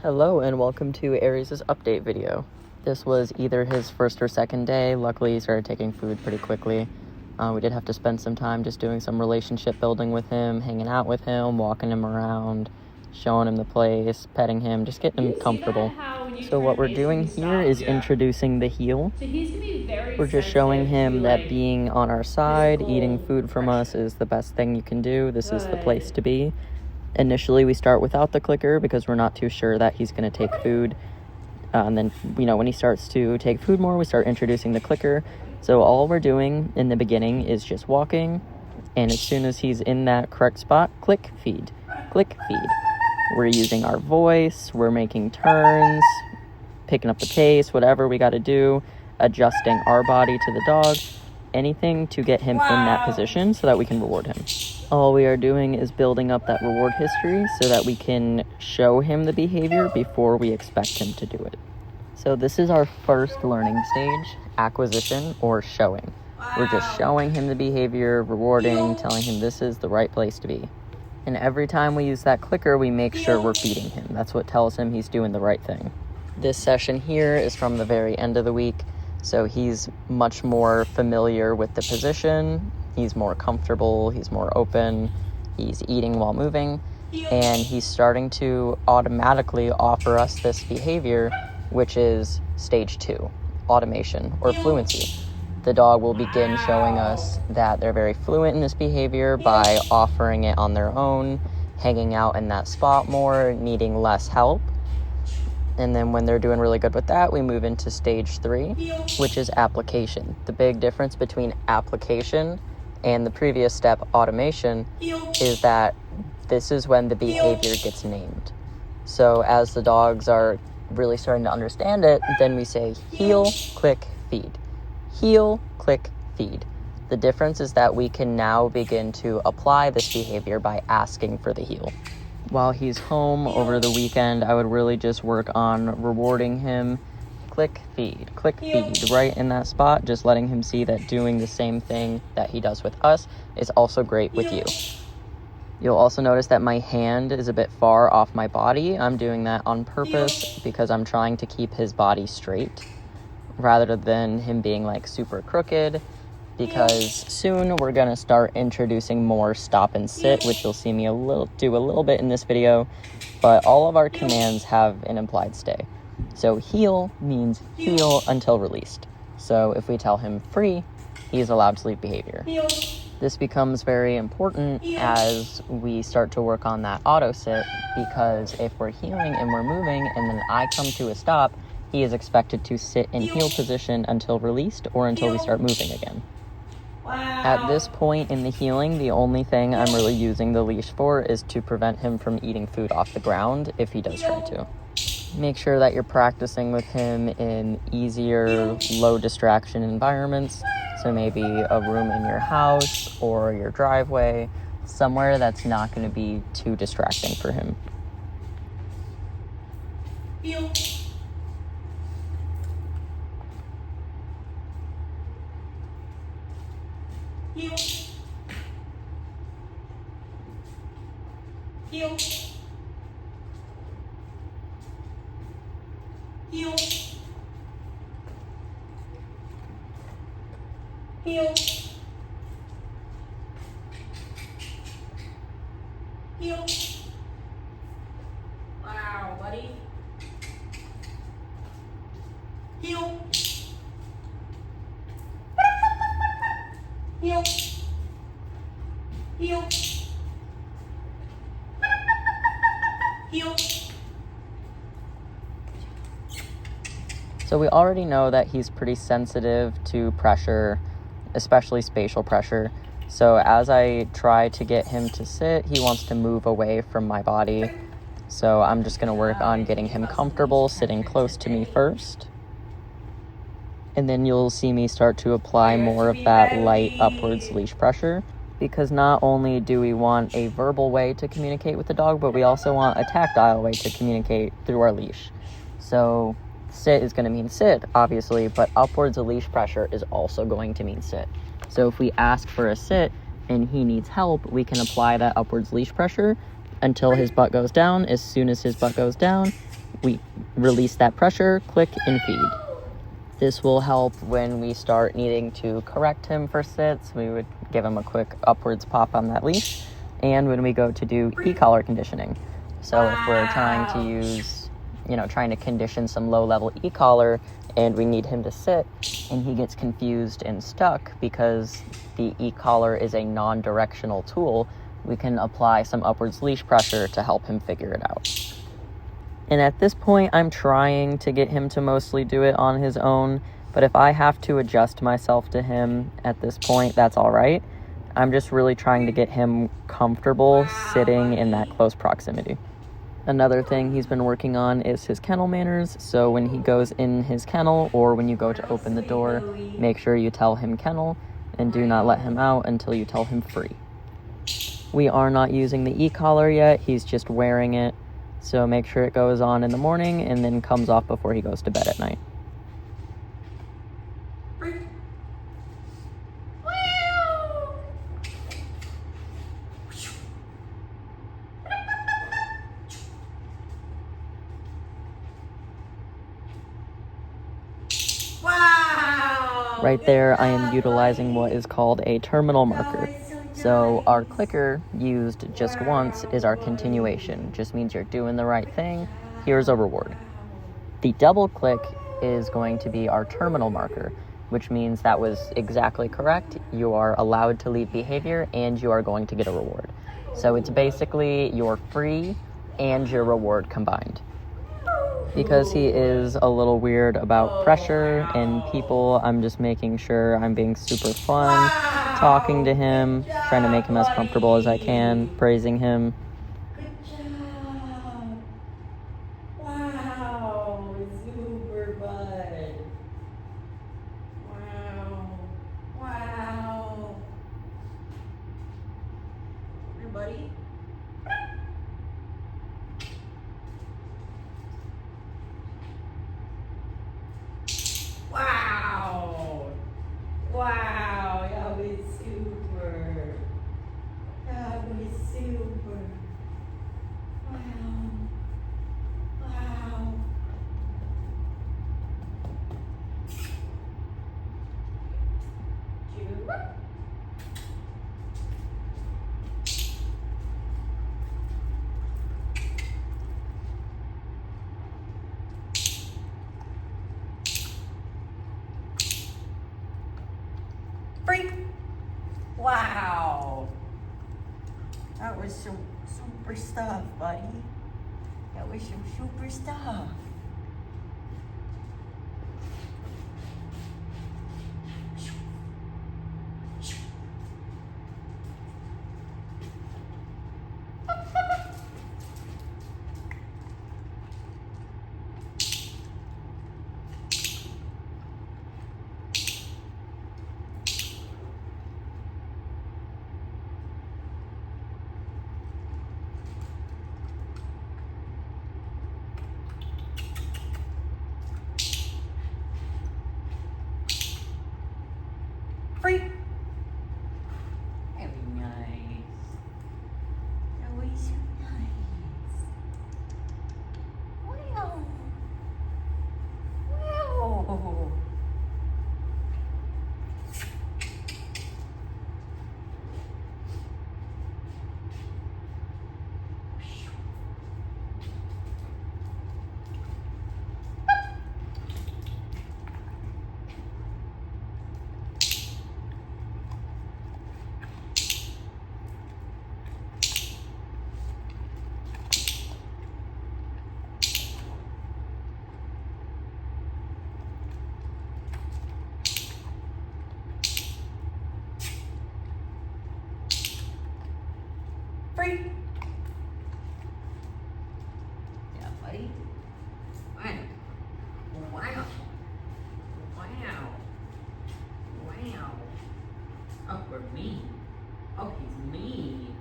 Hello and welcome to Aries' update video. This was either his first or second day. Luckily, he started taking food pretty quickly. We did have to spend some time just doing some relationship building with him, hanging out with him, walking him around, showing him the place, petting him, just getting him comfortable. So what we're doing here is introducing the heel. We're just showing him that being on our side, eating food from us is the best thing you can do. This is the place to be. Initially, we start without the clicker because we're not too sure that he's going to take food. And then, when he starts to take food more, we start introducing the clicker. So all we're doing in the beginning is just walking. And as soon as he's in that correct spot, click, feed. Click, feed. We're using our voice. We're making turns, picking up the pace, whatever we got to do, adjusting our body to the dog. Anything to get him in that position so that we can reward him. All we are doing is building up that reward history so that we can show him the behavior before we expect him to do it. So this is our first learning stage, acquisition or showing. We're just showing him the behavior, rewarding, telling him this is the right place to be. And every time we use that clicker, we make sure we're feeding him. That's what tells him he's doing the right thing. This session here is from the very end of the week. So he's much more familiar with the position, he's more comfortable, he's more open, he's eating while moving, and he's starting to automatically offer us this behavior, which is stage 2, automation or fluency. The dog will begin showing us that they're very fluent in this behavior by offering it on their own, hanging out in that spot more, needing less help. And then when they're doing really good with that, we move into stage 3, which is application. The big difference between application and the previous step, automation, is that this is when the behavior gets named. So as the dogs are really starting to understand it, then we say heel, click, feed. Heel, click, feed. The difference is that we can now begin to apply this behavior by asking for the heel. While he's home over the weekend, I would really just work on rewarding him. Click, feed, right in that spot, just letting him see that doing the same thing that he does with us is also great with you. You'll also notice that my hand is a bit far off my body. I'm doing that on purpose because I'm trying to keep his body straight rather than him being super crooked. Because soon we're going to start introducing more stop and sit, which you'll see me do a little bit in this video, but all of our commands have an implied stay. So heel means heel until released. So if we tell him free, he's allowed to leave behavior. This becomes very important as we start to work on that auto sit, because if we're heeling and we're moving and then I come to a stop, he is expected to sit in heel position until released or until we start moving again. At this point in the heeling, the only thing I'm really using the leash for is to prevent him from eating food off the ground if he does try to. Make sure that you're practicing with him in easier, low distraction environments. So maybe a room in your house or your driveway, somewhere that's not going to be too distracting for him. Heel. Heel. Heel. Heel. Heel. Heel. Wow, buddy. Heel. Heel. Heel. Heel. So we already know that he's pretty sensitive to pressure, especially spatial pressure. So as I try to get him to sit, he wants to move away from my body. So I'm just going to work on getting him comfortable, sitting close to me first. And then you'll see me start to apply more of that light upwards leash pressure, because not only do we want a verbal way to communicate with the dog, but we also want a tactile way to communicate through our leash. So sit is going to mean sit, obviously, but upwards of leash pressure is also going to mean sit. So if we ask for a sit and he needs help, we can apply that upwards leash pressure until his butt goes down. As soon as his butt goes down, we release that pressure, click and feed. This will help when we start needing to correct him for sits. We would give him a quick upwards pop on that leash. And when we go to do e-collar conditioning. So if we're trying to use, trying to condition some low-level e-collar and we need him to sit and he gets confused and stuck because the e-collar is a non-directional tool, we can apply some upwards leash pressure to help him figure it out. And at this point, I'm trying to get him to mostly do it on his own, but if I have to adjust myself to him at this point, that's all right. I'm just really trying to get him comfortable sitting in that close proximity. Another thing he's been working on is his kennel manners. So when he goes in his kennel or when you go to open the door, make sure you tell him kennel and do not let him out until you tell him free. We are not using the e-collar yet. He's just wearing it. So make sure it goes on in the morning and then comes off before he goes to bed at night. Wow! Right there, I am utilizing what is called a terminal marker. So our clicker used just once is our continuation. Just means you're doing the right thing. Here's a reward. The double click is going to be our terminal marker, which means that was exactly correct. You are allowed to leave behavior and you are going to get a reward. So it's basically your free and your reward combined. Because he is a little weird about pressure and people, I'm just making sure I'm being super fun, talking to him, trying to make him as comfortable as I can, praising him. Good job. Wow, super bud. Wow. Wow. Here, buddy. Wow. Wow, that was super. That was super. Wow. Wow. Two. Freak. Wow. That was some super stuff, buddy. That was some super stuff. Freak. Very nice. That was so nice. Wow. Wow. Freak. Yeah, buddy. Wow. Wow. Wow. Wow. Oh, we're mean. Oh, he's mean.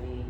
buddy.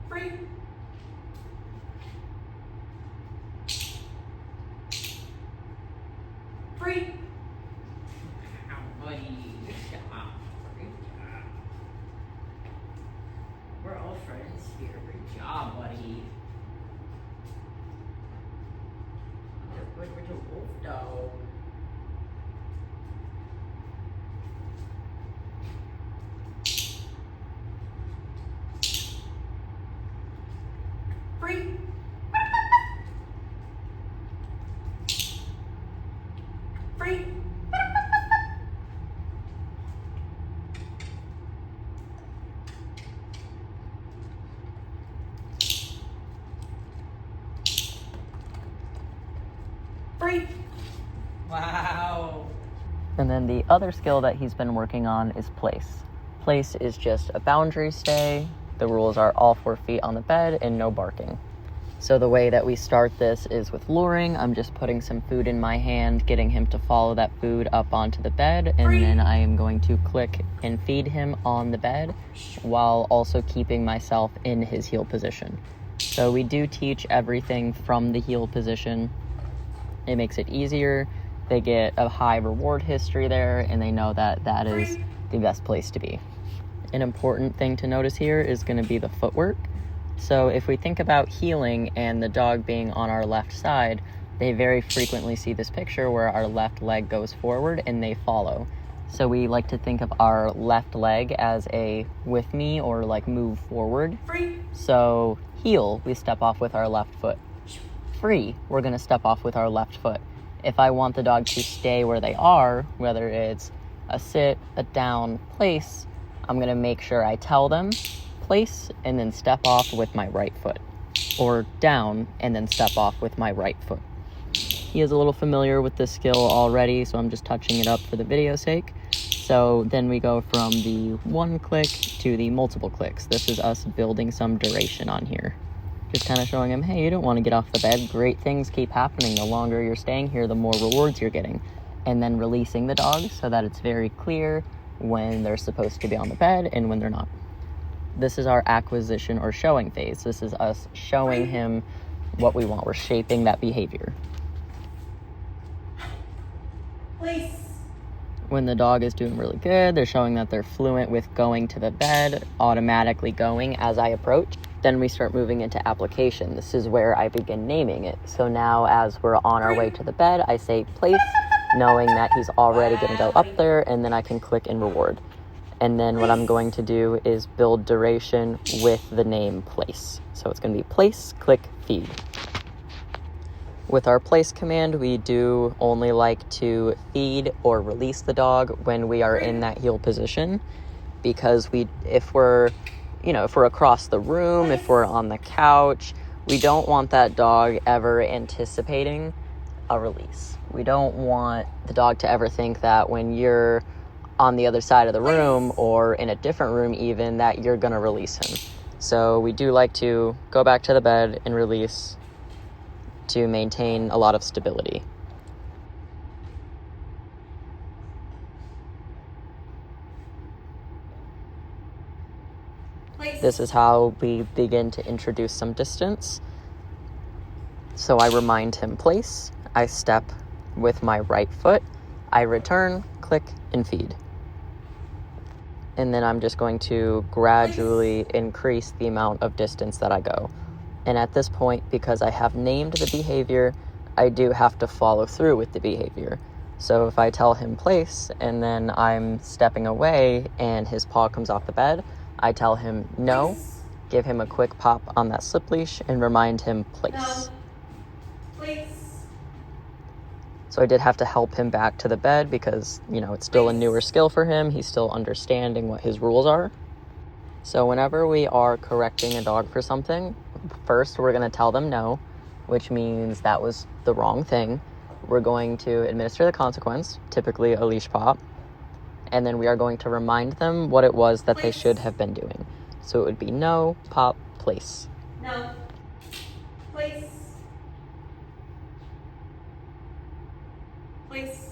Free. Free. Oh, buddy. Good job. Good job. We're all friends here. Good job, buddy. You're good with your wolf dog. Free. Free. Free. Wow. And then the other skill that he's been working on is place. Place is just a boundary stay. The rules are all 4 feet on the bed and no barking. So the way that we start this is with luring. I'm just putting some food in my hand, getting him to follow that food up onto the bed, and then I am going to click and feed him on the bed while also keeping myself in his heel position. So we do teach everything from the heel position. It makes it easier. They get a high reward history there, and they know that that is the best place to be. An important thing to notice here is going to be the footwork. So if we think about heeling and the dog being on our left side, they very frequently see this picture where our left leg goes forward and they follow. So we like to think of our left leg as a with me or like move forward. Free. So heel, we step off with our left foot. Free, we're going to step off with our left foot. If I want the dog to stay where they are, whether it's a sit, a down, place, I'm going to make sure I tell them place and then step off with my right foot, or down and then step off with my right foot. He is a little familiar with this skill already, so I'm just touching it up for the video's sake. So then we go from the 1 click to the multiple clicks. This is us building some duration on here. Just kind of showing him, hey, you don't want to get off the bed. Great things keep happening. The longer you're staying here, the more rewards you're getting. And then releasing the dog so that it's very clear when they're supposed to be on the bed and when they're not. This is our acquisition or showing phase. This is us showing him what we want. We're shaping that behavior. Place. When the dog is doing really good, they're showing that they're fluent with going to the bed, automatically going as I approach. Then we start moving into application. This is where I begin naming it. So now as we're on our way to the bed, I say place, knowing that he's already going to go up there, and then I can click and reward. And then what I'm going to do is build duration with the name place. So it's going to be place, click, feed. With our place command, we do only like to feed or release the dog when we are in that heel position, because if we're across the room, if we're on the couch, we don't want that dog ever anticipating a release. We don't want the dog to ever think that when you're on the other side of the room or in a different room even, that you're going to release him. So we do like to go back to the bed and release to maintain a lot of stability. Place. This is how we begin to introduce some distance. So I remind him place, I step with my right foot, I return, click, and feed. And then I'm just going to gradually increase the amount of distance that I go. And at this point, because I have named the behavior, I do have to follow through with the behavior. So if I tell him place and then I'm stepping away and his paw comes off the bed, I tell him no, give him a quick pop on that slip leash and remind him place. No. Place. So I did have to help him back to the bed because, it's still a newer skill for him. He's still understanding what his rules are. So whenever we are correcting a dog for something, first we're going to tell them no. which means that was the wrong thing. We're going to administer the consequence, typically a leash pop, and then we are going to remind them what it was that they should have been doing. So it would be no, pop, place. No. Place. Place.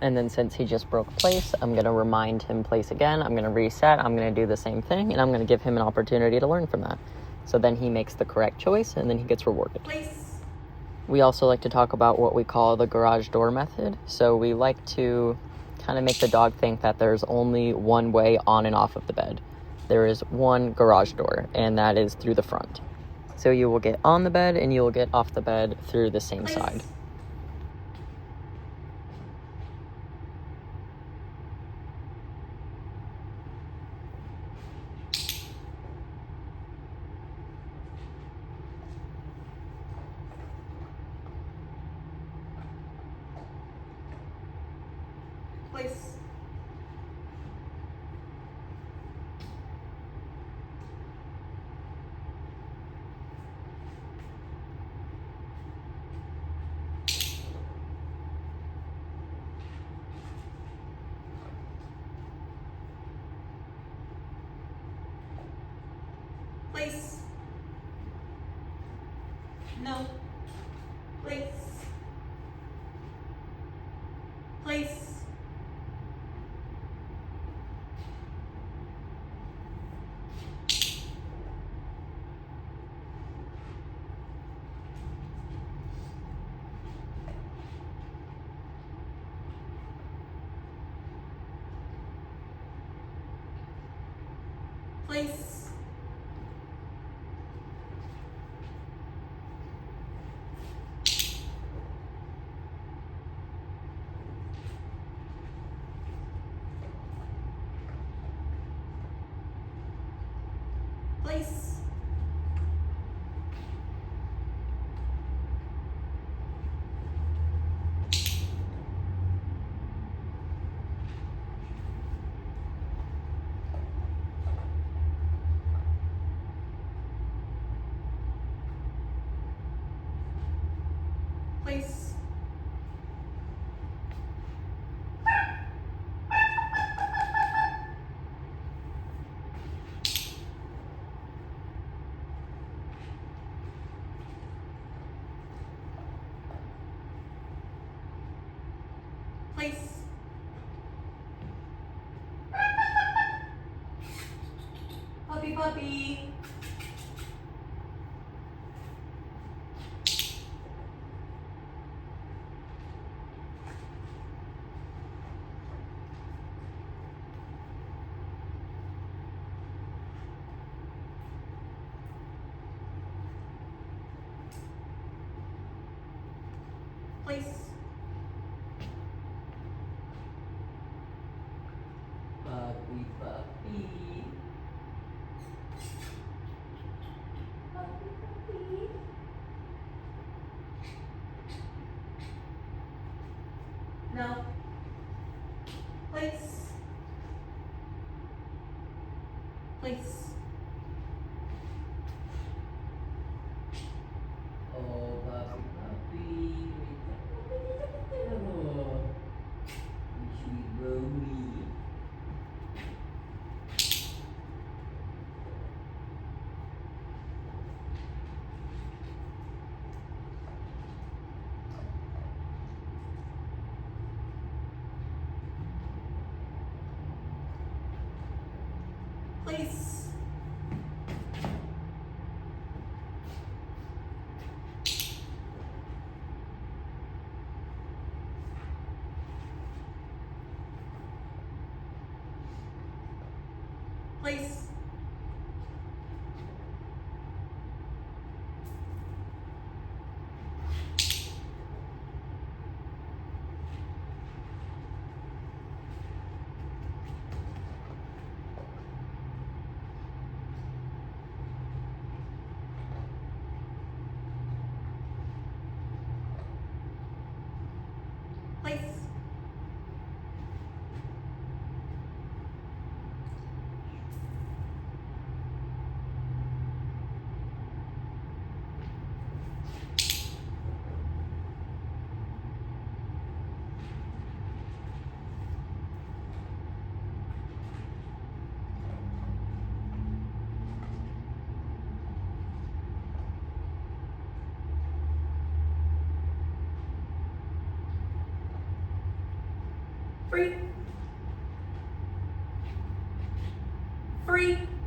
And then since he just broke place, I'm going to remind him place again. I'm going to reset. I'm going to do the same thing, and I'm going to give him an opportunity to learn from that. So then he makes the correct choice, and then he gets rewarded. Place. We also like to talk about what we call the garage door method. So we like to kind of make the dog think that there's only one way on and off of the bed. There is one garage door, and that is through the front. So you will get on the bed, and you will get off the bed through the same side. Place. Place. No. Place. Place. Place. Place. Place. Place. Puppy, puppy. Place. Puppy, puppy. Puppy, puppy. No. Place. Place. Oh, puppy, puppy. Oh, sweet Brody. Place. Place. Place. Free. Free.